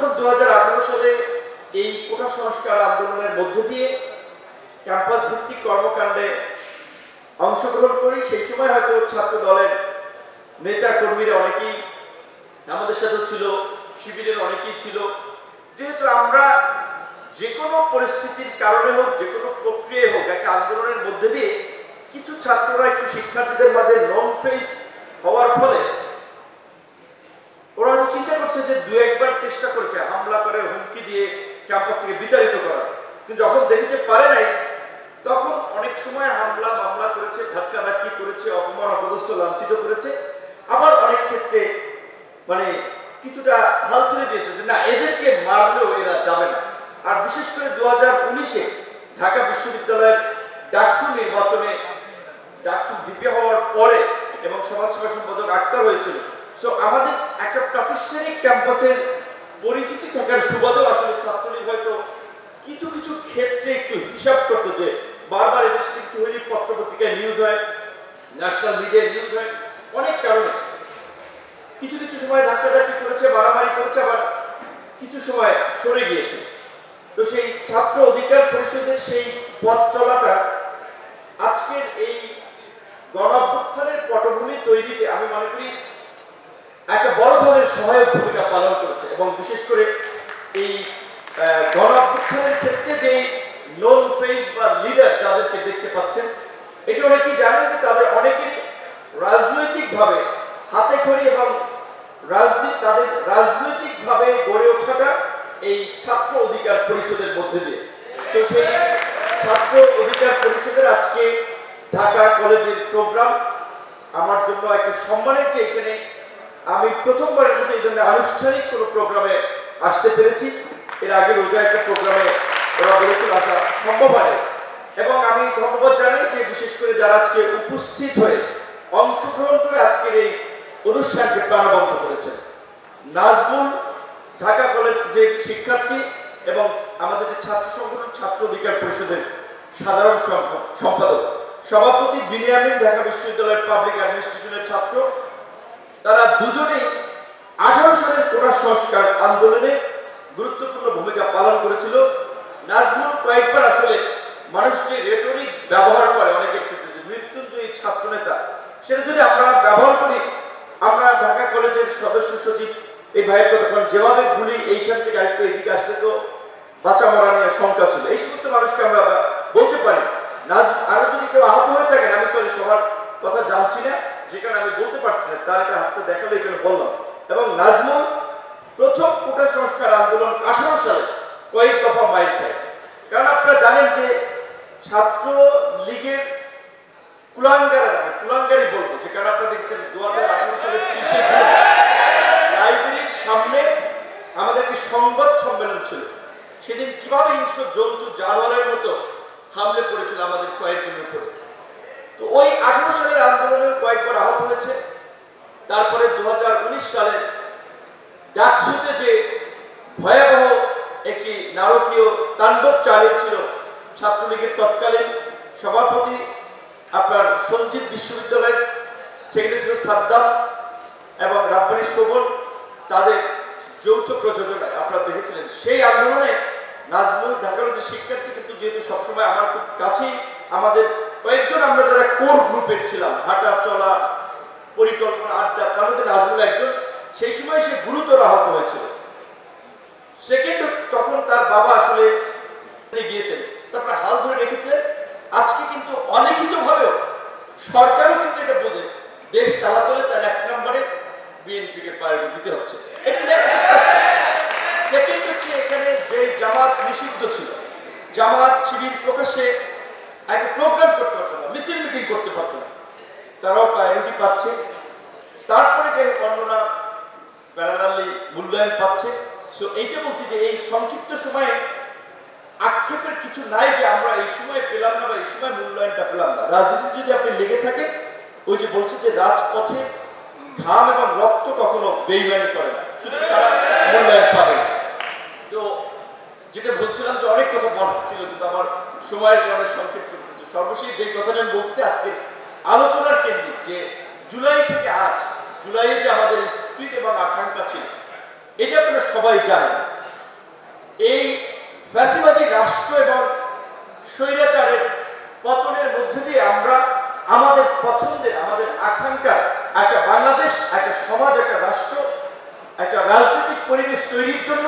যখন 2018 সালে এই কোটা সংস্কার আন্দোলনের মধ্য দিয়ে ক্যাম্পাস ভিত্তিক কর্মকাণ্ডে অংশগ্রহণ করি, সেই সময় হয়তো ছাত্র দলের নেতা কর্মীরা অনেকেই আমাদের সাথে ছিল, শিবিরের অনেকেই ছিল। যেহেতু আমরা যে কোনো পরিস্থিতির কারণে হোক, যে কোনো প্রক্রিয়ায় হোক, একটা আন্দোলনের মধ্যে দিয়ে কিছু ছাত্ররা একটু শিক্ষার্থীদের মাঝে নন ফেস হওয়ার ফলে ওরা হয়তো চিন্তা করছে যে দু একবার চেষ্টা করেছে হামলা করে, হুমকি দিয়ে ক্যাম্পাস থেকে বিতাড়িত করা, কিন্তু যখন দেখেছে পারে নাই, তখন অনেক সময় হামলা মামলা করেছে, ধাক্কাধাক্কি করেছে, অপমান অপদস্থ লাঞ্ছিত করেছে। আবার অনেক ক্ষেত্রে মানে কিছুটা হাল ছেড়ে দিয়েছে যে না, এদেরকে মারলেও এরা যাবে না। আর বিশেষ করে 2019-এ ঢাকা বিশ্ববিদ্যালয়ের ডাকসু নির্বাচনে ডাকসু ভিপি হওয়ার পরে এবং সমাজসেবা সম্পাদক আক্তার হয়েছিল, সো আমাদের একটা প্রাতিষ্ঠানিক ক্যাম্পাসের পরিচিতি থাকার সুবাদেও আসলে ছাত্রলীগ হয়তো কিছু কিছু ক্ষেত্রে একটু হিসাব করতো যে বারবার এদের সাথে একটু হইলে পত্রপত্রিকায় নিউজ হয়, ন্যাশনাল মিডিয়ায় নিউজ হয়, অনেক কারণে কিছু কিছু সময় ধাক্কাধাক্কি করেছে, মারামারি করেছে, আবার কিছু সময় সরে গিয়েছে। তো সেই ছাত্র অধিকার পরিষদের সেই পথ চলাটা আজকের এই গণঅভ্যুত্থানের পটভূমি তৈরিতে আমি মনে করি একটা বড় ধরনের সহায়ক ভূমিকা পালন করেছে। এবং বিশেষ করে এই গণঅভ্যুত্থানের ক্ষেত্রে যে নন ফেস বা লিডার যাদেরকে দেখতে পাচ্ছেন, এটি অনেকেই জানেন যে তাদের অনেকেরই রাজনৈতিকভাবে হাতে খড়ি এবং তাদের রাজনৈতিকভাবে গড়ে ওঠাটা এই ছাত্র অধিকার পরিষদের মধ্যে দিয়ে। তো সেই ছাত্র অধিকার পরিষদের আজকে ঢাকা কলেজের প্রোগ্রাম আমার জন্য একটা সম্মানের, যে এখানে আমি প্রথমবারের মতো এই জন্য আনুষ্ঠানিক কোনো প্রোগ্রামে আসতে পেরেছি। এর আগে রোজা একটা প্রোগ্রামে ওরা বলেছিল আসা সম্ভব হয়, এবং আমি ধন্যবাদ জানাই যে বিশেষ করে যারা আজকে উপস্থিত হয়ে অংশগ্রহণ করে আজকের এই অনুষ্ঠানকে প্রাণবন্ত করেছেন। নাজমুল ঢাকা কলেজের শিক্ষার্থী এবং আমাদের যে ছাত্র সংগঠন ছাত্র অধিকার পরিষদের সাধারণ সম্পাদক, সভাপতি বিনিয়ামিন ঢাকা বিশ্ববিদ্যালয়ের পাবলিক অ্যাডমিনিস্ট্রেশনের ছাত্র, তারা দুজনেই 18 সালের কোটা সংস্কার আন্দোলনে গুরুত্বপূর্ণ ভূমিকা পালন করেছিল। নাজমুল কয়েকবার আসলে মানুষ যে রেটরিক ব্যবহার করে অনেকের ক্ষেত্রে, যে মৃত্যুঞ্জয়ী ছাত্র নেতা, সেটা যদি আমরা ব্যবহার করি, আমরা ঢাকা কলেজের সদস্য সচিব এই ভাইয়ের কথা যেভাবে গুলি এইখান থেকে আরেকটু এদিকে আসলে তো বাঁচা মরা নিয়ে শঙ্কা ছিল, এই সমস্ত মানুষকে আমরা বলতে পারি। আরো যদি কেউ আহত হয়ে থাকেন, আমি সরি সবার কথা জানছি না, যেখানে আমি বলতে পারছি না, তার একটা হাতটা দেখালে এখানে বললাম। এবং নাজমুল প্রথম কোটা সংস্কার আন্দোলন 18 সালে কয়েক দফা মাইর খায়। কারণ আপনারা জানেন যে ছাত্র লীগের কুলাঙ্গারি বলবো, যে কারণ আপনারা দেখেছেন 2018 সালে 30শে জুন লাইব্রেরির সামনে আমাদের একটি সংবাদ সম্মেলন ছিল। সেদিন কিভাবে হিংস্র জন্তু জানোয়ারের মতো হামলে পড়েছিল আমাদের কয়েকজনের উপরে। তো ওই 18 সালের আন্দোলনে কয়েকবার আহত হয়েছে। তারপরে 2019 সালে ডাকসুতে যে ভয়াবহ একটি নারকীয় তাণ্ডব চালিয়েছিল ছাত্রলীগের তৎকালীন সভাপতি আপনার সঞ্জিত বিশ্ববিদ্যালয়ের সেক্রেটারি ছিল সাদ্দাম এবং রাব্বানি শোভন, তাদের যৌথ প্রযোজনায় আপনারা দেখেছিলেন। সেই আন্দোলনে নাজমুল ঢাকা কলেজের শিক্ষার্থী, কিন্তু যেহেতু সবসময় আমার খুব কাছেই আমাদের কয়েকজন আমরা যারা কোর গ্রুপের ছিলাম, হাঁটা চলা পরিকল্পনা আড্ডা, তার মধ্যে নাজমুল একজন, সেই সময় সে গুরুতর আহত হয়েছিল। সে কিন্তু তখন তার বাবা আসলে গিয়েছেন, তারপরে হাল ধরে রেখেছিলেন। আজকে কিন্তু অলিখিত ভাবেও সরকারও কিন্তু এটা বোঝে, দেশ চালাতে হলে তার 1 নম্বরে বিএনপিকে প্রায়োরিটি দিতে হচ্ছে। সেকেন্ড হচ্ছে, এখানে যে জামাত নিষিদ্ধ ছিল, জামাত শিবির প্রকাশ্যে একটা প্রোগ্রাম করতে পারতো না, মিছিল মিটিং করতে পারতো না, তারাও প্রায়োরিটি পাচ্ছে। তারপরে যে বর্ণনা প্যারালালি মূল্যায়ন পাচ্ছে। সো এইটা বলছি যে এই সংক্ষিপ্ত সময়ে আক্ষেপের কিছু নাই যে আমরা এই সময় পেলাম না বা এই সময় মূল্যায়নটা পেলাম না। রাজনীতি যদি আপনি লেগে থাকেন, ওই যে বলছে যে রাজপথে ঘাম এবং রক্ত কখনো বেইমানি করে না, শুধু তারা মূল্যায়ন পাবে। তো যেটা বলছিলাম যে অনেক কথা বলার ছিল, কিন্তু আমার সময়ের কারণে সংক্ষেপ করতেছে। সর্বশেষ যে কথাটা আমি বলতে আজকে আলোচনার কেন্দ্রিক, যে জুলাই থেকে আজ, জুলাইয়ে যে আমাদের স্পিরিট এবং আকাঙ্ক্ষা ছিল, এটা আপনারা সবাই জানেন। এই ফ্যাসিবাদী রাষ্ট্র এবং স্বৈরাচারের পতনের মধ্যে দিয়ে আমরা আমাদের পছন্দের, আমাদের আকাঙ্ক্ষার একটা বাংলাদেশ, একটা সমাজ, একটা রাষ্ট্র, একটা রাজনৈতিক পরিবেশ তৈরির জন্য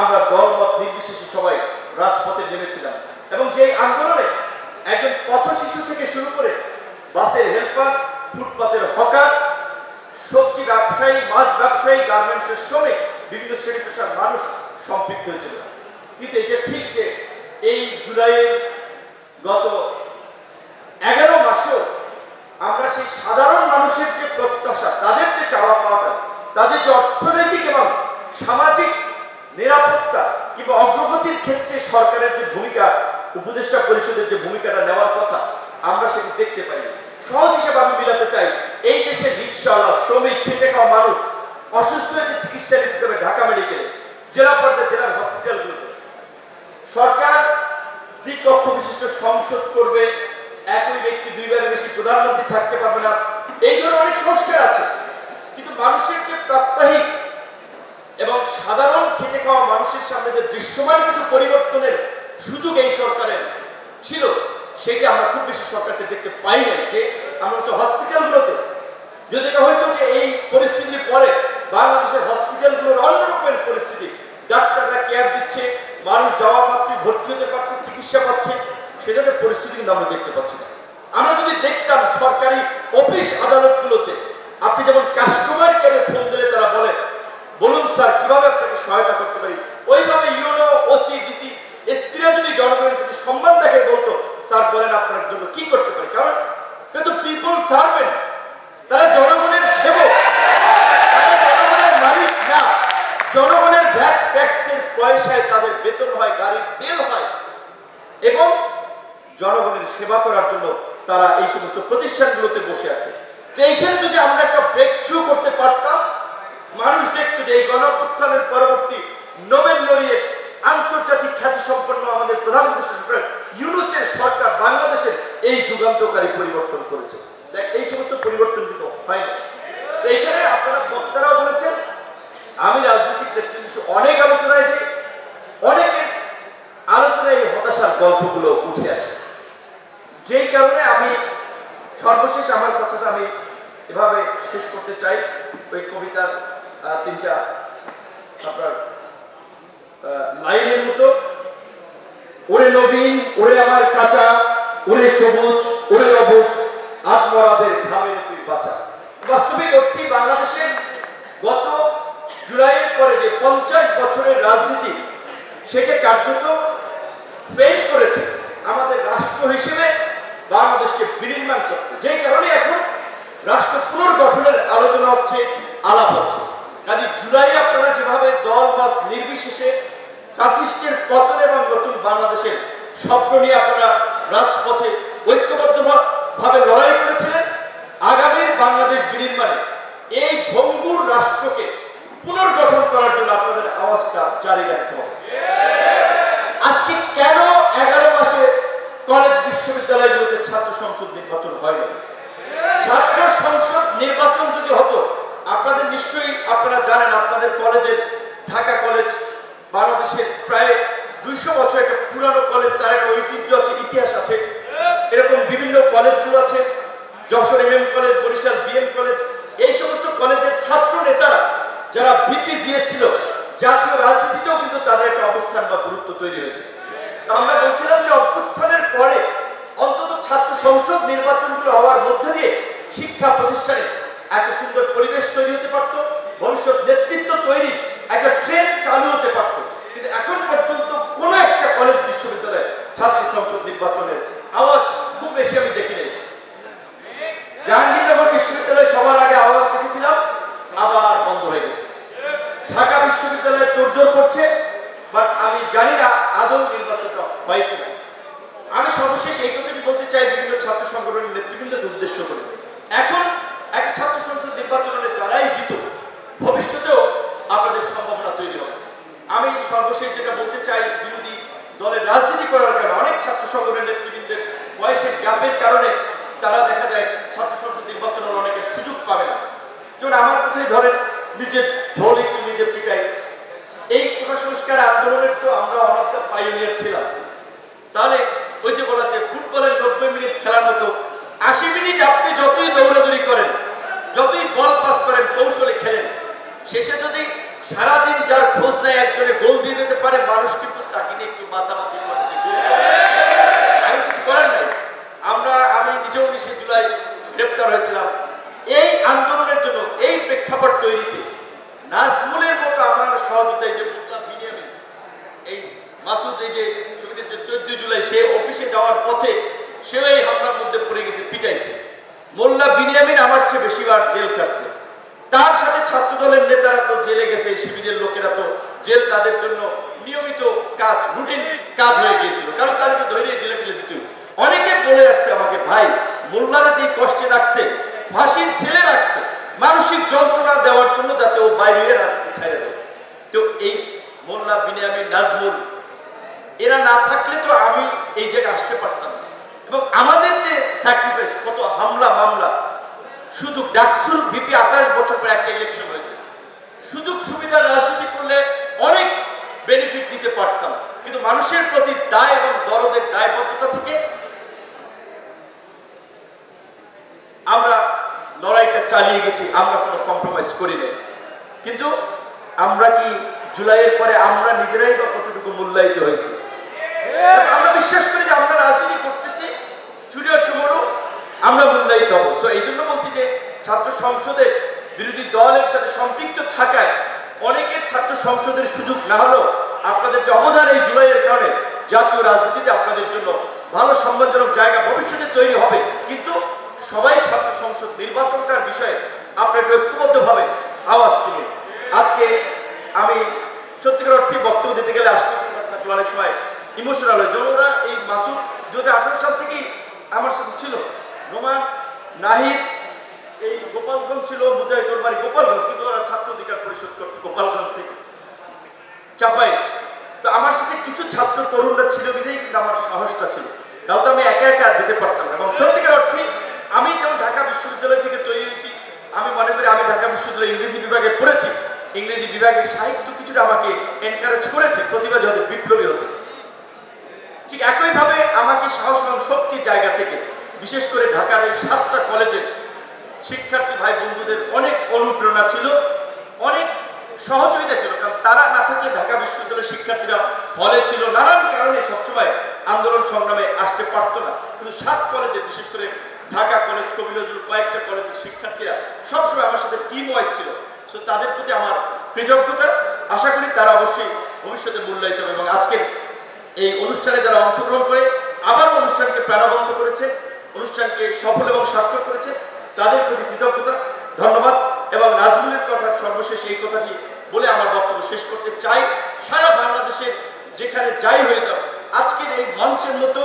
আমরা দলমত নির্বিশেষে সবাই রাজপথে নেমেছিলাম। এবং যে আন্দোলনে একজন পথ শিশু থেকে শুরু করে বাসের হেল্পার, ফুটপাতের হকার, সবজি ব্যবসায়ী, মাছ ব্যবসায়ী, গার্মেন্টসের শ্রমিক, বিভিন্ন শ্রেণী পেশার মানুষ সম্পৃক্ত হয়েছিল। কিন্তু এটা ঠিক যে এই জুলাইয়ের গত 11 মাসেও আমরা সেই সাধারণ মানুষের যে প্রত্যাশা, তাদের যে চাওয়া পাওয়াটা, তাদের যে অর্থনৈতিক এবং সামাজিক নিরাপত্তা কিংবা অগ্রগতির ক্ষেত্রে সরকারের যে ভূমিকা, উপদেষ্টা পরিষদের যে ভূমিকাটা নেওয়ার কথা, আমরা সেটি দেখতে পাই। সহজ হিসেবে আমি মিলাতে চাই, এই দেশের রিক্সাওয়ালা, শ্রমিক, খেটে খাওয়া মানুষ অসুস্থ হয়ে চিকিৎসা নিতে হবে ঢাকা মেডিকেলে, জেলা পর্যায়ে জেলার হসপিটালগুলোতে, সরকার দ্বিকক্ষ বিশিষ্ট সংসদ করবে, একই ব্যক্তি দুইবারের বেশি প্রধানমন্ত্রী থাকতে পারবে না, এই ধরনের অনেক সংস্কার আছে। কিন্তু মানুষের যে প্রাত্যহিক এবং সাধারণ খেটে খাওয়া মানুষের সামনে যে দৃশ্যমান কিছু পরিবর্তনের সুযোগ এই সরকারের ছিল, সেটি আমরা খুব বেশি সরকারকে দেখতে পাই নাই। যে আমরা হচ্ছে হসপিটালগুলোতে যদি এটা হয়তো যে এই পরিস্থিতির পরে বাংলাদেশের হসপিটালগুলোর অন্যরকমের পরিস্থিতি, ডাক্তাররা কেয়ার দিচ্ছে, মানুষ যাওয়া মাত্রই ভর্তি হতে পারছে, চিকিৎসা পাচ্ছে, সে ধরনের পরিস্থিতি কিন্তু আমরা দেখতে পাচ্ছি না। আমরা যদি দেখতাম সরকারি অফিস আদালতগুলোতে আপনি যেমন কাস্টমার কেয়ারে ফোন দিলে তারা বলে, বলুন স্যার কিভাবে আপনাকে সহায়তা করতে পারি, ওইভাবে ইউনো, ওসি, ডিসি, এসপিরা যদি জনগণের প্রতি সম্মান দেখে বলতো, স্যার বলেন আপনার জন্য কি করতে পারি। কারণ কিন্তু পিপল সার্ভেন্ট, তারা জনগণের সেবক, তারা জনগণের মালিক না। জনগণের ভ্যাট ট্যাক্সের পয়সায় তাদের বেতন হয়, গাড়ির তেল হয়, এবং জনগণের সেবা করার জন্য তারা এই সমস্ত প্রতিষ্ঠানগুলোতে বসে আছে। তো এইখানে যদি আমরা একটা ব্রেক থ্রু করতে পারতাম, মানুষ দেখতো যে এই গণঅভ্যুত্থানের পরবর্তী নোবেল লরিয়েট, আন্তর্জাতিক খ্যাতি সম্পন্ন আমাদের প্রধানমন্ত্রী ইউনূসের সরকার বাংলাদেশের এই যুগান্তকারী পরিবর্তন করেছে। দেখ, এই সমস্ত পরিবর্তন কিন্তু হয় না। এইখানে আপনারা বক্তারাও বলেছেন, আমি রাজনৈতিক নেতৃত্ব অনেক আলোচনায় যে অনেকের আলোচনায় এই হতাশার গল্পগুলো উঠে আসে, যেই কারণে আমি সর্বশেষ আমার কথাটা আমি এভাবে শেষ করতে চাই। ওই কবিতার 3টা আপনার লাইনের মতো, ওরে নবীন, ওরে আমার কাঁচা, ওরে সবুজ, ওরে অবুজ, আত্মরাদের ঘামে তুই বাঁচা। বাস্তবিক অর্থে বাংলাদেশের গত জুলাইয়ের পরে যে 50 বছরের রাজনীতি, সেটা কার্যত ফেল করেছে আমাদের রাষ্ট্র হিসেবে বাংলাদেশকে বিনির্মাণ করতে। যেই কারণে এখন রাষ্ট্র পুনর্গঠনের আলোচনা হচ্ছে, আলাপ হচ্ছে। কাজে জুলাই আপনারা যেভাবে দল মত নির্বিশেষে ফ্যাসিস্টের পতন এবং নতুন বাংলাদেশের স্বপ্ন নিয়ে আপনারা রাজপথে ঐক্যবদ্ধভাবে লড়াই করেছিলেন, আগামীর বাংলাদেশ বিনির্মাণে এই ভঙ্গুর রাষ্ট্রকে পুনর্গঠন করার জন্য আপনাদের আওয়াজটা জারি রাখতে হবে। আজকে কেন 11 মাসে কলেজ বিশ্ববিদ্যালয়গুলোতে ছাত্র সংসদ নির্বাচন হয়নি? ছাত্র সংসদ নির্বাচন যদি হতো, আপনাদের নিশ্চয়ই আপনারা জানেন, আপনাদের কলেজের ঢাকা কলেজ বাংলাদেশের প্রায় 200 বছর একটা পুরানো কলেজ, তার একটা ঐতিহ্য আছে, ইতিহাস আছে। এরকম বিভিন্ন কলেজগুলো আছে, Jessore MM college, Barishal BM college, এই সমস্ত কলেজের ছাত্র নেতারা যারা VP/GS ছিল, জাতীয় রাজনীতিতেও কিন্তু তাদের একটা অবস্থান বা গুরুত্ব তৈরি হয়েছে। আমরা বলছিলাম যে অভ্যুত্থানের পরে অন্তত ছাত্র সংসদ নির্বাচনগুলো হওয়ার মধ্যে দিয়ে শিক্ষা প্রতিষ্ঠানে একটা সুন্দর পরিবেশ তৈরি হতে পারত, ভবিষ্যৎ নেতৃত্ব তৈরি একটা ট্রেন্ড চালু হতে পারত। কিন্তু এখন পর্যন্ত কোন একটা কলেজ বিশ্ববিদ্যালয়ে ছাত্র সংসদ নির্বাচনের আওয়াজ খুব বেশি আমি দেখি নাই। জাহাঙ্গীরনগর বিশ্ববিদ্যালয়ে সবার আগে আওয়াজ দেখেছিলাম, আবার বন্ধ হয়ে গেছে। ঢাকা বিশ্ববিদ্যালয়ে তোড়জোড় করছে, বাট আমি জানি না আদৌ নির্বাচনটা হয় কিনা। আমি সর্বশেষ এই কথাটি বলতে চাই বিভিন্ন ছাত্র সংগঠনের নেতৃবৃন্দকে উদ্দেশ্য করে, এখন একটা ছাত্র সংসদ নির্বাচন হলে যারাই জিত, ভবিষ্যতেও আপনাদের সম্ভাবনা তৈরি হবে। আমি সর্বশেষ যেটা বলতে চাই, বিরোধী দলের রাজনীতি করার কারণে অনেক ছাত্র সংগঠনের নেতৃবৃন্দের বয়সের গ্যাপের কারণে তারা দেখা যায় ছাত্র সংসদ নির্বাচন হলে অনেকের সুযোগ পাবে না। যেমন আমার কথাই ধরেন, নিজের ঢোল একটু নিজে পিটাই, এই কোটা সংস্কার সত্যিকার আন্দোলনের তো আমরা ওয়ান অফ দ্য পাইওনিয়ার ছিলাম। তাহলে ওই যে বলা আছে ফুটবলের 90 মিনিট খেলার মতো 80 মিনিট আপনি যতই দৌড়াদৌড়ি করেন, যতই বল পাস করেন, কৌশলে খেলেন, শেষে যদি সারাদিন যার খোঁজ নেয় একজনে গোল দিয়ে দিতে পারে, মানুষ কিন্তু তাকে নিয়ে একটু মাতামাতি করে যে গোল আমি কিছু করার নাই। আমি নিজেও 19 জুলাই গ্রেপ্তার হয়েছিলাম এই আন্দোলনের জন্য। এই প্রেক্ষাপট তৈরিতে নাজমুলের মতো আমার সহযোগিতায় যে মোল্লা বিনিয়ামিন, এই মাসুদ, এই যে 14 জুলাই সে অফিসে যাওয়ার পথে সেও এই হামলার মধ্যে পড়ে গেছে, পিটাইছে। মোল্লা বিনিয়ামিন আমার চেয়ে বেশিবার জেল কাটছে। তার সাথে ছাত্র দলের নেতারা তো জেলে গেছে, শিবিরের লোকেরা তো জেল তাদের জন্য নিয়মিত কাজ, রুটিন কাজ হয়ে গিয়েছিল, কারণ তাদেরকে ধরে জেলে ফেলে দিত। অনেকে বলে আসছে আমাকে, ভাই মোল্লারা যে কষ্টে রাখছে, ফাঁসির ছেলে রাখছে মানসিক যন্ত্রণা দেওয়ার জন্য, যাতে ও বাইরে রাজনীতি ছেড়ে দেয়। তো এই মোল্লা বিনিয়ামিন, নাজমুল এরা না থাকলে তো আমি এই জায়গায় আসতে পারতাম না। এবং আমাদের যে স্যাক্রিফাইস, কত হামলা মামলা, সুযোগ, ডাকসুর ভিপি 28 বছর পর একটা ইলেকশন হয়েছে, সুযোগ সুবিধা রাজনীতি করলে অনেক বেনিফিট নিতে পারতাম, কিন্তু মানুষের প্রতি দায় এবং দরদের দায়বদ্ধতা থেকে আমরা লড়াইটা চালিয়ে গেছি, আমরা কোনো কম্প্রোমাইজ করি নাই। কিন্তু আমরা কি জুলাইয়ের পরে আমরা নিজেরাই বা কতটুকু মূল্যায়িত হয়েছি? আমরা বিশ্বাস করি যে আমরা রাজনীতি করতেছি, টুডে অর টুমরো আমরা মূল্যায়িত হবো। সো এই জন্য বলছি যে ছাত্র সংসদে বিরোধী দলের সাথে সম্পৃক্ত থাকায় অনেকের ছাত্র সংসদের সুযোগ না হলেও আপনাদের যে অবদান এই জুলাইয়ের কারণে জাতীয় রাজনীতিতে আপনাদের জন্য ভালো সম্মানজনক জায়গা ভবিষ্যতে তৈরি হবে। কিন্তু সবাই ছাত্র সংসদ নির্বাচনটার বিষয়ে আপনার ঐক্যবদ্ধভাবে আওয়াজ তুলুন। আজকে আমি সত্যিকার অর্থে বক্তব্য দিতে গেলে আসতে অনেক সময় ইমোশনাল হয়। যেমন ওরা এই মাসুদ 2018 সাল থেকেই আমার সাথে ছিল, নোমান, নাহিদ, এই গোপালগঞ্জ ছিল, মুজাহিদুর বাড়ি গোপালগঞ্জ, কিন্তু ওরা ছাত্র অধিকার পরিষদ করতে গোপালগঞ্জ থেকে চাপাই। তো আমার সাথে কিছু ছাত্র তরুণরা ছিল বিধেই কিন্তু আমার সাহসটা ছিল, তাহলে তো আমি একা একা যেতে পারতাম না। এবং সত্যিকার অর্থে আমি যেমন ঢাকা বিশ্ববিদ্যালয় থেকে তৈরি হয়েছি, আমি মনে করি আমি ঢাকা বিশ্ববিদ্যালয় ইংরেজি বিভাগে পড়েছি, ইংরেজি বিভাগের সাহিত্য কিছুটা আমাকে এনকারেজ করেছে প্রতিবাদী হতে, বিপ্লবী হতে। ঠিক একইভাবে আমাকে সাহস এবং শক্তির জায়গা থেকে বিশেষ করে ঢাকার এই 7টা কলেজের শিক্ষার্থী ভাই বন্ধুদের অনেক অনুপ্রেরণা ছিল, অনেক সহযোগিতা ছিল। কারণ তারা না থাকলে ঢাকা বিশ্ববিদ্যালয়ের শিক্ষার্থীরা হলে ছিল, নানান কারণে সবসময় আন্দোলন সংগ্রামে আসতে পারত না। কিন্তু 7 কলেজের, বিশেষ করে ঢাকা কলেজ, কবি নজরুল, কয়েকটা কলেজের শিক্ষার্থীরা সবসময় আমার সাথে টিম ওয়াইজ ছিল। সো তাদের প্রতি আমার কৃতজ্ঞতা। আশা করি তারা অবশ্যই ভবিষ্যতে মূল্যায়িত হবে। এবং আজকের এই অনুষ্ঠানে যারা অংশগ্রহণ করে আবারও অনুষ্ঠানকে প্রাণবন্ত করেছে, অনুষ্ঠানকে সফল এবং সার্থক করেছে, তাদের প্রতি কৃতজ্ঞতা, ধন্যবাদ। এবং নাজমুলের কথা সর্বশেষ এই কথাটি বলে আমার বক্তব্য শেষ করতে চাই। সারা বাংলাদেশের যেখানে যাই হয়ে যাও, আজকের এই মঞ্চের মতো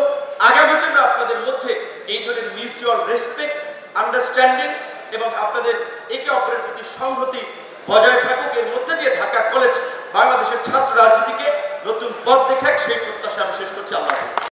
আগামী দিনে আপনাদের মধ্যে এই ধরনের মিউচুয়াল রেসপেক্ট, আন্ডারস্ট্যান্ডিং এবং আপনাদের একে অপরের প্রতি সংহতি বজায় থাকুক। এর মধ্যে দিয়ে ঢাকা কলেজ বাংলাদেশের ছাত্র রাজনীতিকে নতুন পথ দেখাক, সেই প্রত্যাশা আমি শেষ করছি। আল্লাহ হাফেজ।